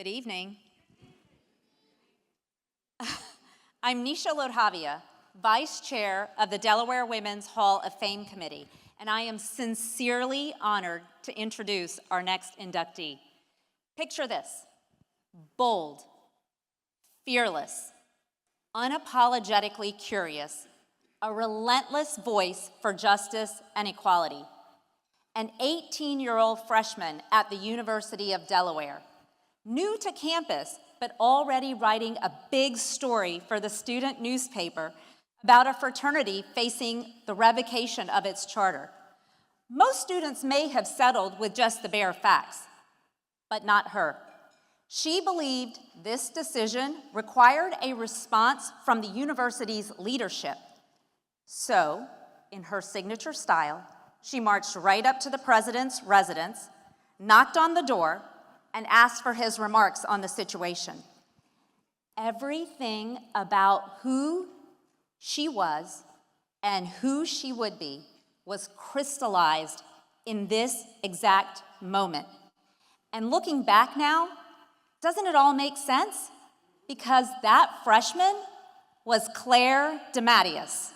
Good evening. I'm Nisha Lodhavia, Vice Chair of the Delaware Women's Hall of Fame Committee, and I am sincerely honored to introduce our next inductee. Picture this: bold, fearless, unapologetically curious, a relentless voice for justice and equality. An 18-year-old freshman at the University of Delaware, new to campus, but already writing a big story for the student newspaper about a fraternity facing the revocation of its charter. Most students may have settled with just the bare facts, but not her. She believed this decision required a response from the university's leadership. So, in her signature style, she marched right up to the president's residence, knocked on the door, and asked for his remarks on the situation. Everything about who she was and who she would be was crystallized in this exact moment. And looking back now, doesn't it all make sense? Because that freshman was Claire DeMatteis.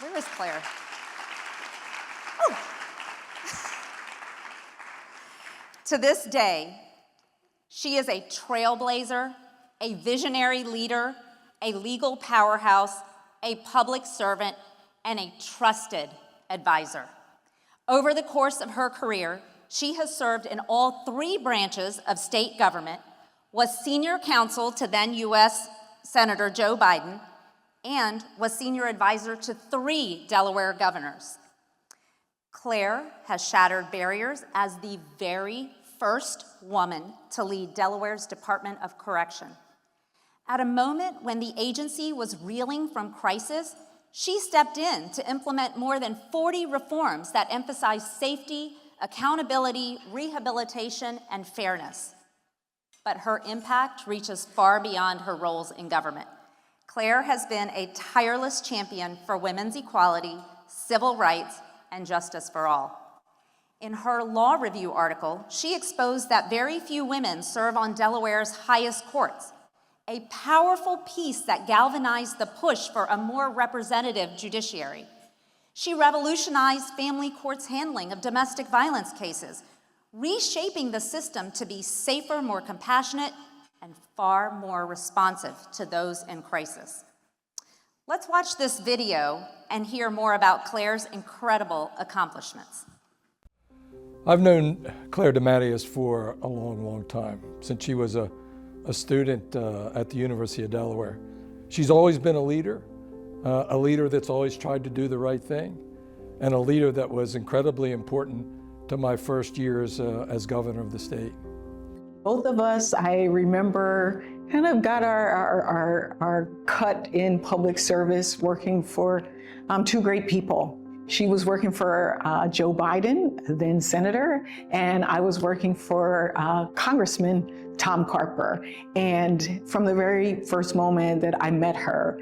Where is Claire? Oh. To this day, she is a trailblazer, a visionary leader, a legal powerhouse, a public servant, and a trusted advisor. Over the course of her career, she has served in all 3 branches of state government, was senior counsel to then U.S. Senator Joe Biden, and was senior advisor to 3 Delaware governors. Claire has shattered barriers as the very first woman to lead Delaware's Department of Correction. At a moment when the agency was reeling from crisis, she stepped in to implement more than 40 reforms that emphasize safety, accountability, rehabilitation, and fairness. But her impact reaches far beyond her roles in government. Claire has been a tireless champion for women's equality, civil rights, and justice for all. In her law review article, she exposed that very few women serve on Delaware's highest courts, a powerful piece that galvanized the push for a more representative judiciary. She revolutionized family courts' handling of domestic violence cases, reshaping the system to be safer, more compassionate, and far more responsive to those in crisis. Let's watch this video and hear more about Claire's incredible accomplishments. I've known Claire DeMatteis for a long, long time, since she was a student at the University of Delaware. She's always been a leader that's always tried to do the right thing, and a leader that was incredibly important to my first years as governor of the state. Both of us, I remember, kind of got our cut in public service working for 2 great people. She was working for Joe Biden, then Senator, and I was working for Congressman Tom Carper. And from the very first moment that I met her,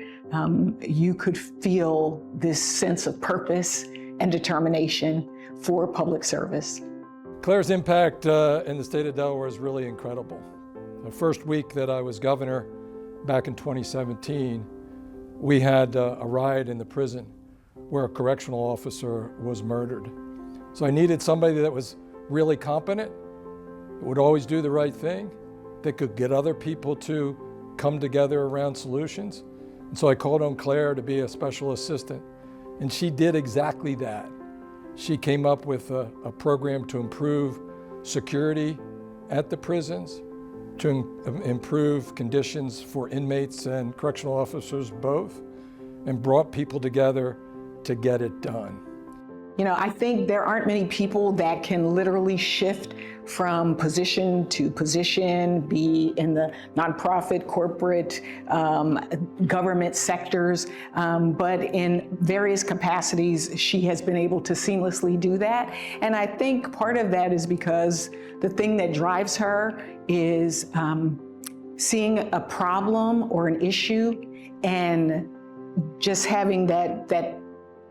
you could feel this sense of purpose and determination for public service. Claire's impact in the state of Delaware is really incredible. The first week that I was governor back in 2017, we had a riot in the prison where a correctional officer was murdered. So I needed somebody that was really competent, that would always do the right thing, that could get other people to come together around solutions. And so I called on Claire to be a special assistant, and she did exactly that. She came up with a program to improve security at the prisons, to improve conditions for inmates and correctional officers both, and brought people together to get it done. You know, I think there aren't many people that can literally shift from position to position, be in the nonprofit, corporate, government sectors, but in various capacities, she has been able to seamlessly do that. And I think part of that is because the thing that drives her is seeing a problem or an issue and just having that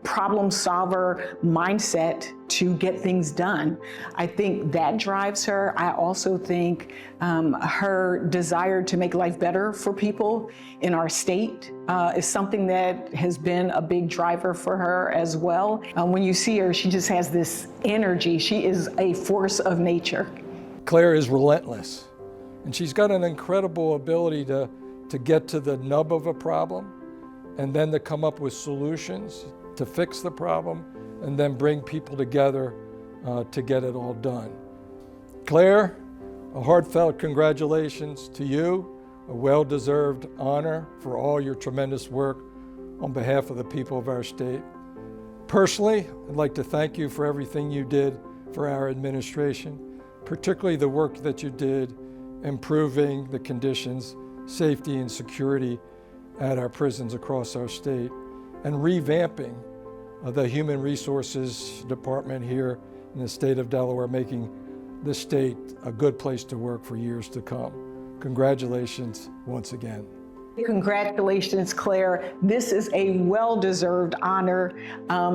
problem solver mindset to get things done. I think that drives her. I also think her desire to make life better for people in our state is something that has been a big driver for her as well. When you see her, she just has this energy. She is a force of nature. Claire is relentless, and she's got an incredible ability to get to the nub of a problem and then to come up with solutions to fix the problem and then bring people together to get it all done. Claire, a heartfelt congratulations to you, a well-deserved honor for all your tremendous work on behalf of the people of our state. Personally, I'd like to thank you for everything you did for our administration, particularly the work that you did improving the conditions, safety, and security at our prisons across our state, and revamping the Human Resources Department here in the state of Delaware, making this state a good place to work for years to come. Congratulations once again. Congratulations, Claire. This is a well-deserved honor.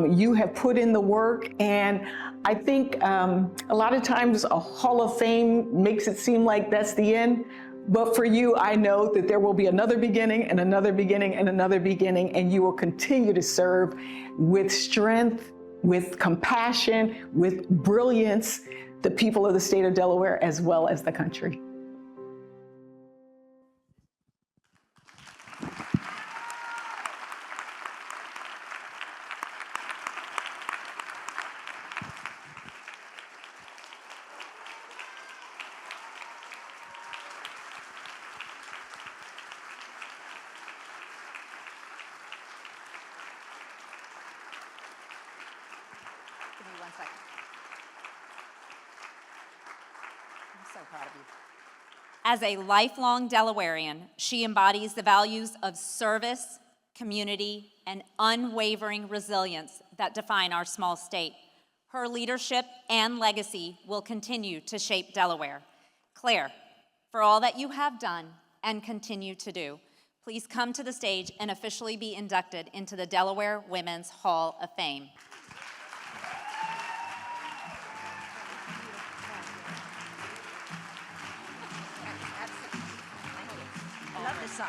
You have put in the work, and I think a lot of times a Hall of Fame makes it seem like that's the end. But for you, I know that there will be another beginning and another beginning and another beginning, and you will continue to serve with strength, with compassion, with brilliance, the people of the state of Delaware as well as the country. Give me 1 second. I'm so proud of you. As a lifelong Delawarean, she embodies the values of service, community, and unwavering resilience that define our small state. Her leadership and legacy will continue to shape Delaware. Claire, for all that you have done and continue to do, please come to the stage and officially be inducted into the Delaware Women's Hall of Fame. I love this song.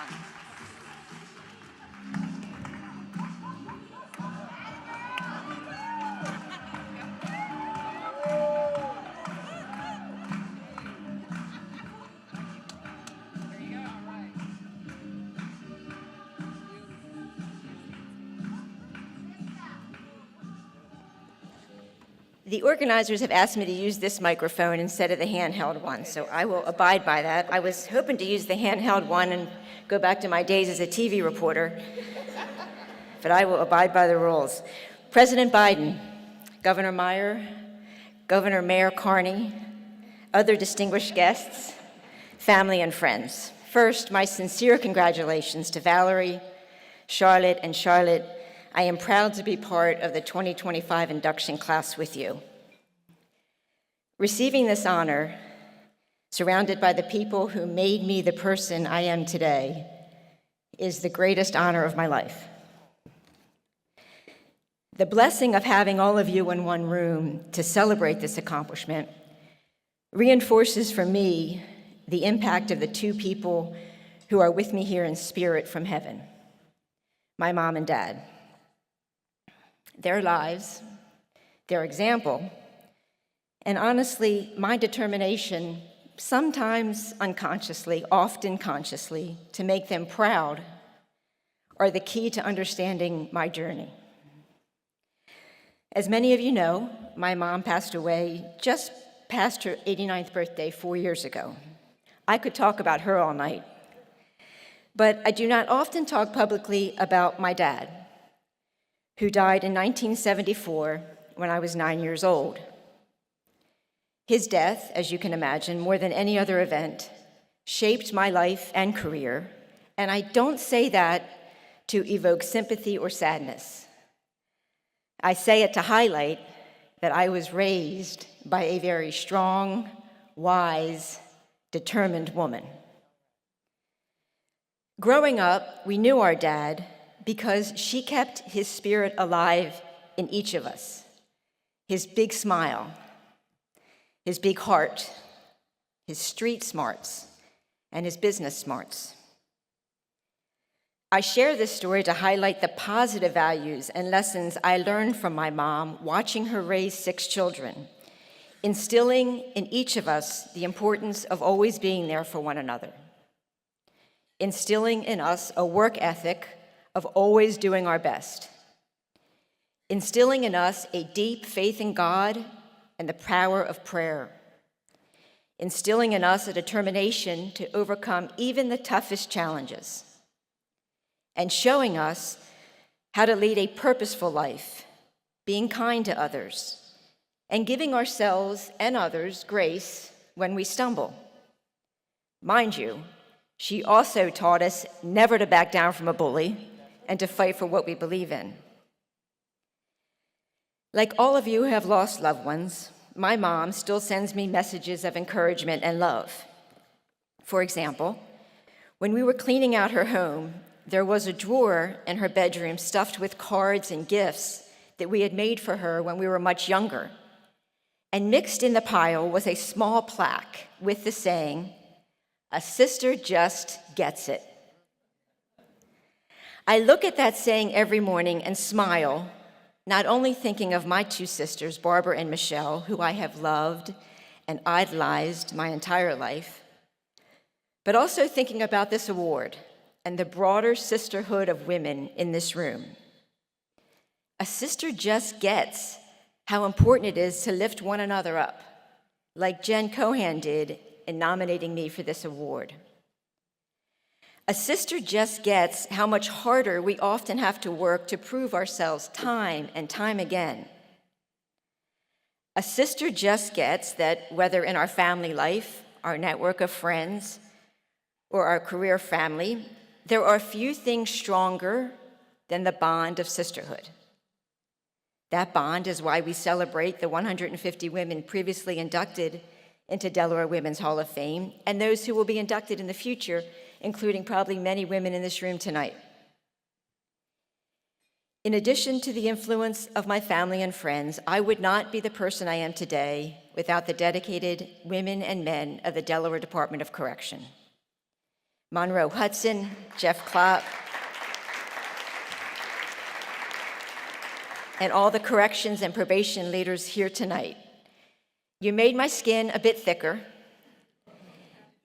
The organizers have asked me to use this microphone instead of the handheld one, so I will abide by that. I was hoping to use the handheld one and go back to my days as a TV reporter, but I will abide by the rules. President Biden, Governor Meyer, Governor Mayor Carney, other distinguished guests, family and friends. First, my sincere congratulations to Valerie, Charlotte, and Charlotte. I am proud to be part of the 2025 induction class with you. Receiving this honor, surrounded by the people who made me the person I am today, is the greatest honor of my life. The blessing of having all of you in one room to celebrate this accomplishment reinforces for me the impact of the two people who are with me here in spirit from heaven, my mom and dad. Their lives, their example, and honestly, my determination, sometimes unconsciously, often consciously, to make them proud, are the key to understanding my journey. As many of you know, my mom passed away just past her 89th birthday 4 years ago. I could talk about her all night, but I do not often talk publicly about my dad, who died in 1974 when I was 9 years old. His death, as you can imagine, more than any other event, shaped my life and career, and I don't say that to evoke sympathy or sadness. I say it to highlight that I was raised by a very strong, wise, determined woman. Growing up, we knew our dad, because she kept his spirit alive in each of us. His big smile, his big heart, his street smarts, and his business smarts. I share this story to highlight the positive values and lessons I learned from my mom watching her raise 6 children, instilling in each of us the importance of always being there for one another, instilling in us a work ethic of always doing our best, instilling in us a deep faith in God and the power of prayer, instilling in us a determination to overcome even the toughest challenges, and showing us how to lead a purposeful life, being kind to others, and giving ourselves and others grace when we stumble. Mind you, she also taught us never to back down from a bully and to fight for what we believe in. Like all of you who have lost loved ones, my mom still sends me messages of encouragement and love. For example, when we were cleaning out her home, there was a drawer in her bedroom stuffed with cards and gifts that we had made for her when we were much younger. And mixed in the pile was a small plaque with the saying, "A sister just gets it." I look at that saying every morning and smile, not only thinking of my 2 sisters, Barbara and Michelle, who I have loved and idolized my entire life, but also thinking about this award and the broader sisterhood of women in this room. A sister just gets how important it is to lift one another up, like Jen Cohan did in nominating me for this award. A sister just gets how much harder we often have to work to prove ourselves time and time again. A sister just gets that whether in our family life, our network of friends, or our career family, there are few things stronger than the bond of sisterhood. That bond is why we celebrate the 150 women previously inducted into Delaware Women's Hall of Fame, and those who will be inducted in the future, including probably many women in this room tonight. In addition to the influence of my family and friends, I would not be the person I am today without the dedicated women and men of the Delaware Department of Correction. Monroe Hudson, Jeff Klopp, and all the corrections and probation leaders here tonight. You made my skin a bit thicker,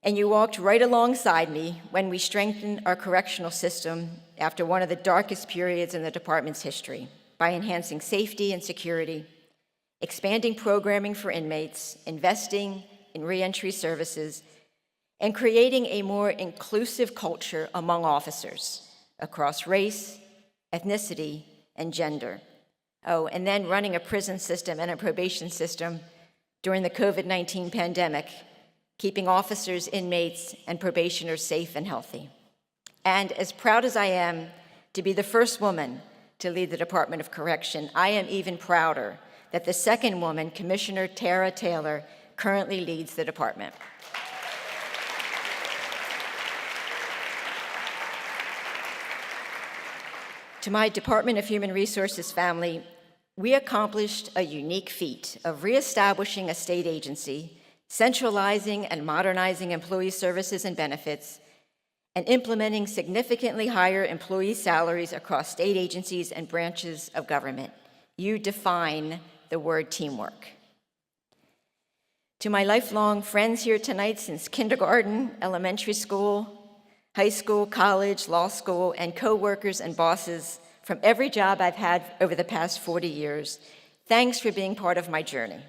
and you walked right alongside me when we strengthened our correctional system after one of the darkest periods in the department's history by enhancing safety and security, expanding programming for inmates, investing in reentry services, and creating a more inclusive culture among officers across race, ethnicity, and gender. Oh, and then running a prison system and a probation system during the COVID-19 pandemic, keeping officers, inmates, and probationers safe and healthy. And as proud as I am to be the first woman to lead the Department of Correction, I am even prouder that the second woman, Commissioner Tara Taylor, currently leads the department. To my Department of Human Resources family, we accomplished a unique feat of reestablishing a state agency, centralizing and modernizing employee services and benefits, and implementing significantly higher employee salaries across state agencies and branches of government. You define the word teamwork. To my lifelong friends here tonight since kindergarten, elementary school, high school, college, law school, and coworkers and bosses from every job I've had over the past 40 years, thanks for being part of my journey.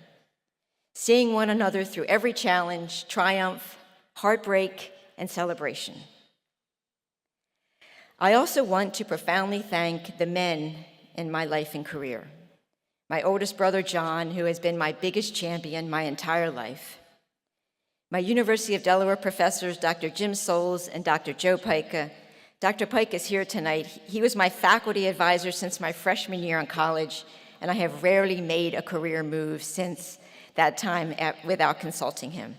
Seeing one another through every challenge, triumph, heartbreak, and celebration. I also want to profoundly thank the men in my life and career. My oldest brother, John, who has been my biggest champion my entire life. My University of Delaware professors, Dr. Jim Souls and Dr. Joe Pica. Dr. Pike is here tonight. He was my faculty advisor since my freshman year in college, and I have rarely made a career move since that time without consulting him.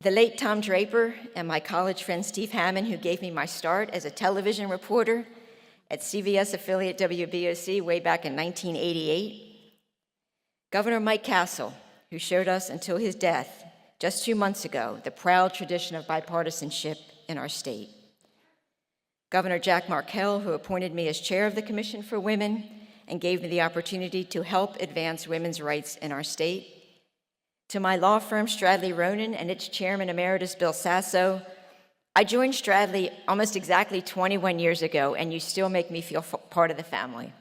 The late Tom Draper and my college friend Steve Hammond, who gave me my start as a television reporter, at CVS affiliate WBOC way back in 1988. Governor Mike Castle, who showed us until his death just 2 months ago the proud tradition of bipartisanship in our state. Governor Jack Markell, who appointed me as chair of the Commission for Women and gave me the opportunity to help advance women's rights in our state. To my law firm, Stradley Ronan, and its chairman emeritus, Bill Sasso, I joined Stradley almost exactly 21 years ago, and you still make me feel part of the family.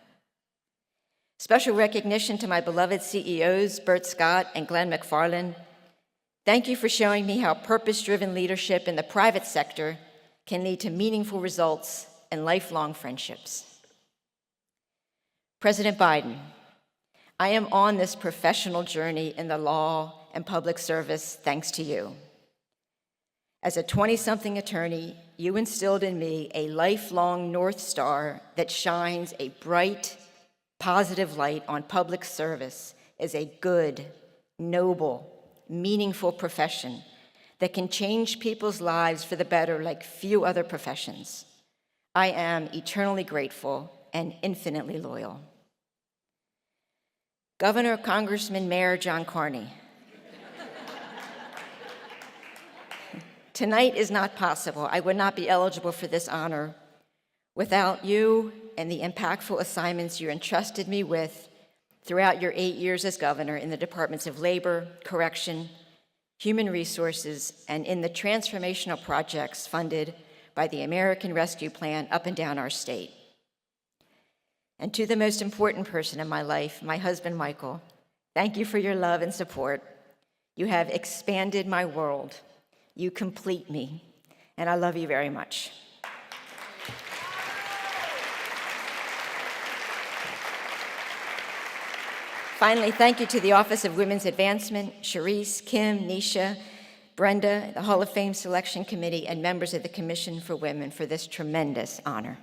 Special recognition to my beloved CEOs, Bert Scott and Glenn McFarland. Thank you for showing me how purpose-driven leadership in the private sector can lead to meaningful results and lifelong friendships. President Biden, I am on this professional journey in the law and public service thanks to you. As a 20-something attorney, you instilled in me a lifelong North Star that shines a bright, positive light on public service as a good, noble, meaningful profession that can change people's lives for the better like few other professions. I am eternally grateful and infinitely loyal. Governor, Congressman, Mayor John Carney, tonight is not possible. I would not be eligible for this honor without you and the impactful assignments you entrusted me with throughout your 8 years as governor in the Departments of Labor, Correction, Human Resources, and in the transformational projects funded by the American Rescue Plan up and down our state. And to the most important person in my life, my husband, Michael, thank you for your love and support. You have expanded my world. You complete me, and I love you very much. Finally, thank you to the Office of Women's Advancement, Sharice, Kim, Nisha, Brenda, the Hall of Fame Selection Committee, and members of the Commission for Women for this tremendous honor.